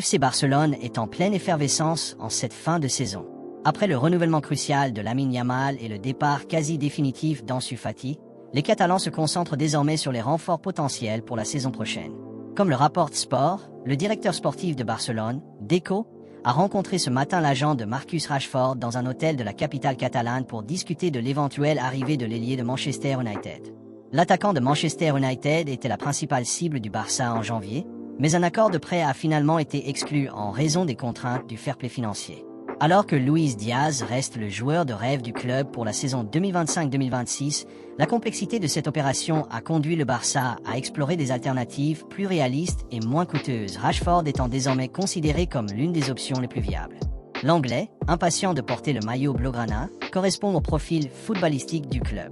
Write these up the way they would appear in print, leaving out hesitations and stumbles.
FC Barcelone est en pleine effervescence en cette fin de saison. Après le renouvellement crucial de Lamine Yamal et le départ quasi définitif d'Ansu Fati, les Catalans se concentrent désormais sur les renforts potentiels pour la saison prochaine. Comme le rapporte Sport, le directeur sportif de Barcelone, Deco, a rencontré ce matin l'agent de Marcus Rashford dans un hôtel de la capitale catalane pour discuter de l'éventuelle arrivée de l'ailier de Manchester United. L'attaquant de Manchester United était la principale cible du Barça en janvier, mais un accord de prêt a finalement été exclu en raison des contraintes du fair play financier. Alors que Luis Diaz reste le joueur de rêve du club pour la saison 2025-2026, la complexité de cette opération a conduit le Barça à explorer des alternatives plus réalistes et moins coûteuses, Rashford étant désormais considéré comme l'une des options les plus viables. L'Anglais, impatient de porter le maillot blaugrana, correspond au profil footballistique du club.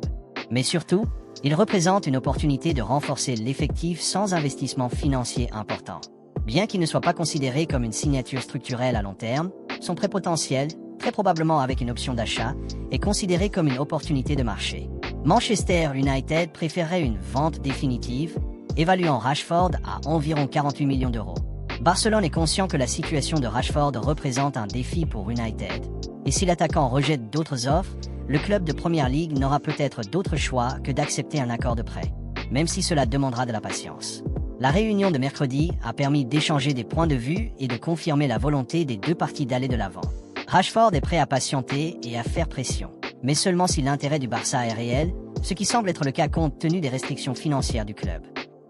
Mais surtout, il représente une opportunité de renforcer l'effectif sans investissement financier important. Bien qu'il ne soit pas considéré comme une signature structurelle à long terme, son prêt potentiel, très probablement avec une option d'achat, est considéré comme une opportunité de marché. Manchester United préférerait une vente définitive, évaluant Rashford à environ 48 millions d'euros. Barcelone est conscient que la situation de Rashford représente un défi pour United, et si l'attaquant rejette d'autres offres, le club de Première Ligue n'aura peut-être d'autre choix que d'accepter un accord de prêt, même si cela demandera de la patience. La réunion de mercredi a permis d'échanger des points de vue et de confirmer la volonté des deux parties d'aller de l'avant. Rashford est prêt à patienter et à faire pression, mais seulement si l'intérêt du Barça est réel, ce qui semble être le cas compte tenu des restrictions financières du club.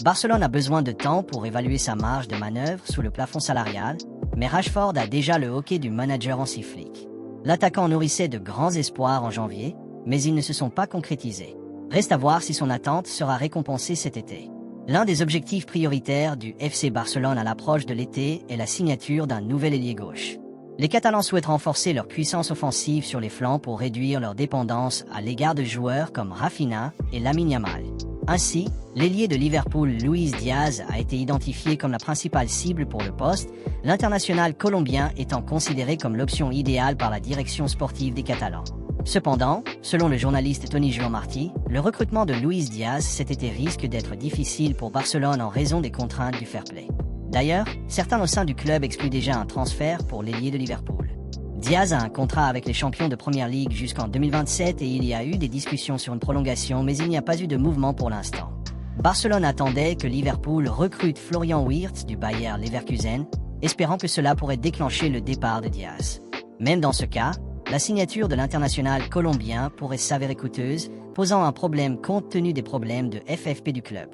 Barcelone a besoin de temps pour évaluer sa marge de manœuvre sous le plafond salarial, mais Rashford a déjà le hockey du manager Hansi Flick. L'attaquant nourrissait de grands espoirs en janvier, mais ils ne se sont pas concrétisés. Reste à voir si son attente sera récompensée cet été. L'un des objectifs prioritaires du FC Barcelone à l'approche de l'été est la signature d'un nouvel ailier gauche. Les Catalans souhaitent renforcer leur puissance offensive sur les flancs pour réduire leur dépendance à l'égard de joueurs comme Rafinha et Lamine Yamal. Ainsi, l'ailier de Liverpool Luis Diaz a été identifié comme la principale cible pour le poste, l'international colombien étant considéré comme l'option idéale par la direction sportive des Catalans. Cependant, selon le journaliste Tony Juan-Martí, le recrutement de Luis Diaz cet été risque d'être difficile pour Barcelone en raison des contraintes du fair play. D'ailleurs, certains au sein du club excluent déjà un transfert pour l'ailier de Liverpool. Diaz a un contrat avec les champions de Première Ligue jusqu'en 2027 et il y a eu des discussions sur une prolongation, mais il n'y a pas eu de mouvement pour l'instant. Barcelone attendait que Liverpool recrute Florian Wirtz du Bayer Leverkusen, espérant que cela pourrait déclencher le départ de Diaz. Même dans ce cas, la signature de l'international colombien pourrait s'avérer coûteuse, posant un problème compte tenu des problèmes de FFP du club.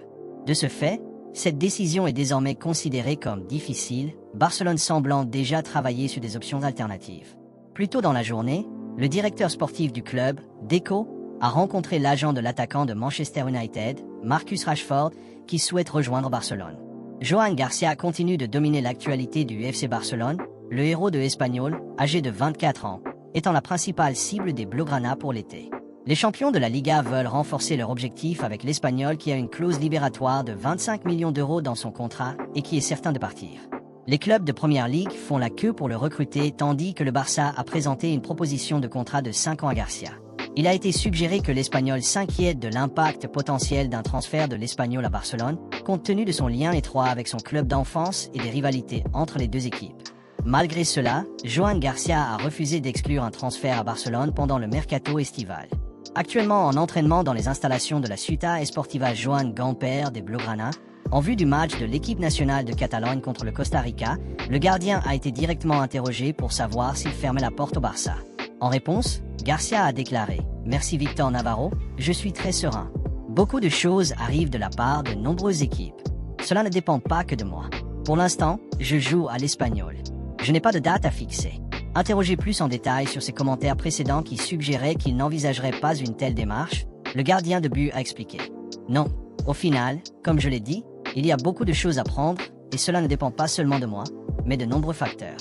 De ce fait, cette décision est désormais considérée comme difficile, Barcelone semblant déjà travailler sur des options alternatives. Plus tôt dans la journée, le directeur sportif du club, Deco, a rencontré l'agent de l'attaquant de Manchester United, Marcus Rashford, qui souhaite rejoindre Barcelone. Joan Garcia continue de dominer l'actualité du FC Barcelone, le héros de Espanyol, âgé de 24 ans, étant la principale cible des Blaugrana pour l'été. Les champions de la Liga veulent renforcer leur objectif avec l'Espagnol qui a une clause libératoire de 25 millions d'euros dans son contrat et qui est certain de partir. Les clubs de Première Ligue font la queue pour le recruter tandis que le Barça a présenté une proposition de contrat de 5 ans à Garcia. Il a été suggéré que l'Espagnol s'inquiète de l'impact potentiel d'un transfert de l'Espagnol à Barcelone, compte tenu de son lien étroit avec son club d'enfance et des rivalités entre les deux équipes. Malgré cela, Joan Garcia a refusé d'exclure un transfert à Barcelone pendant le mercato estival. Actuellement en entraînement dans les installations de la Ciutat Esportiva Joan Gamper des Blaugrana, en vue du match de l'équipe nationale de Catalogne contre le Costa Rica, le gardien a été directement interrogé pour savoir s'il fermait la porte au Barça. En réponse, Garcia a déclaré « Merci Victor Navarro, je suis très serein. Beaucoup de choses arrivent de la part de nombreuses équipes. Cela ne dépend pas que de moi. Pour l'instant, je joue à l'Espagnol. Je n'ai pas de date à fixer. » Interrogé plus en détail sur ses commentaires précédents qui suggéraient qu'il n'envisagerait pas une telle démarche, le gardien de but a expliqué « Non, au final, comme je l'ai dit, il y a beaucoup de choses à prendre et cela ne dépend pas seulement de moi, mais de nombreux facteurs.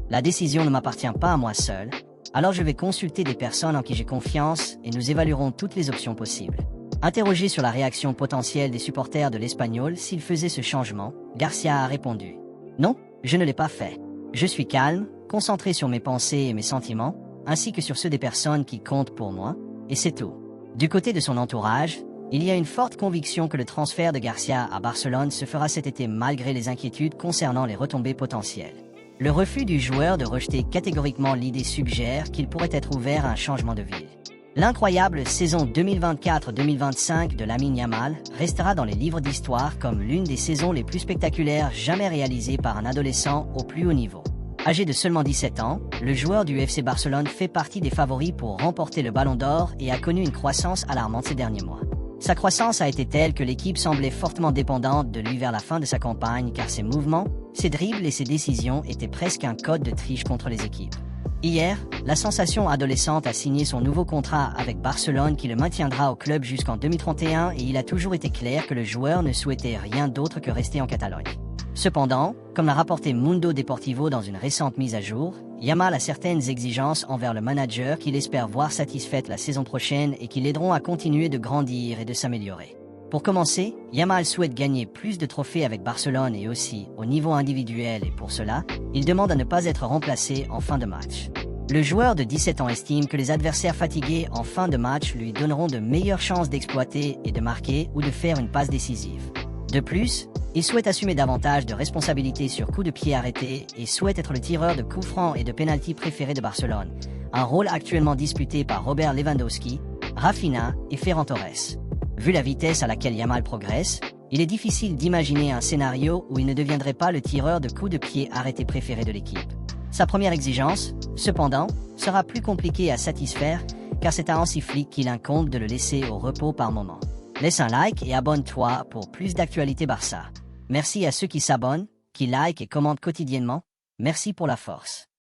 La décision ne m'appartient pas à moi seul, alors je vais consulter des personnes en qui j'ai confiance et nous évaluerons toutes les options possibles. » Interrogé sur la réaction potentielle des supporters de l'Espagnol s'il faisait ce changement, Garcia a répondu « Non, je ne l'ai pas fait. Je suis calme, concentré sur mes pensées et mes sentiments, ainsi que sur ceux des personnes qui comptent pour moi, et c'est tout. » Du côté de son entourage, il y a une forte conviction que le transfert de Garcia à Barcelone se fera cet été malgré les inquiétudes concernant les retombées potentielles. Le refus du joueur de rejeter catégoriquement l'idée suggère qu'il pourrait être ouvert à un changement de ville. L'incroyable saison 2024-2025 de Lamine Yamal restera dans les livres d'histoire comme l'une des saisons les plus spectaculaires jamais réalisées par un adolescent au plus haut niveau. Âgé de seulement 17 ans, le joueur du FC Barcelone fait partie des favoris pour remporter le Ballon d'Or et a connu une croissance alarmante ces derniers mois. Sa croissance a été telle que l'équipe semblait fortement dépendante de lui vers la fin de sa campagne car ses mouvements, ses dribbles et ses décisions étaient presque un code de triche contre les équipes. Hier, la sensation adolescente a signé son nouveau contrat avec Barcelone qui le maintiendra au club jusqu'en 2031 et il a toujours été clair que le joueur ne souhaitait rien d'autre que rester en Catalogne. Cependant, comme l'a rapporté Mundo Deportivo dans une récente mise à jour, Yamal a certaines exigences envers le manager qu'il espère voir satisfaites la saison prochaine et qui l'aideront à continuer de grandir et de s'améliorer. Pour commencer, Yamal souhaite gagner plus de trophées avec Barcelone et aussi au niveau individuel et pour cela, il demande à ne pas être remplacé en fin de match. Le joueur de 17 ans estime que les adversaires fatigués en fin de match lui donneront de meilleures chances d'exploiter et de marquer ou de faire une passe décisive. De plus, il souhaite assumer davantage de responsabilités sur coups de pied arrêtés et souhaite être le tireur de coups francs et de pénalty préféré de Barcelone, un rôle actuellement disputé par Robert Lewandowski, Rafinha et Ferran Torres. Vu la vitesse à laquelle Yamal progresse, il est difficile d'imaginer un scénario où il ne deviendrait pas le tireur de coups de pied arrêté préféré de l'équipe. Sa première exigence, cependant, sera plus compliquée à satisfaire car c'est à Hansi Flick qu'il incombe de le laisser au repos par moment. Laisse un like et abonne-toi pour plus d'actualités Barça. Merci à ceux qui s'abonnent, qui likent et commentent quotidiennement. Merci pour la force.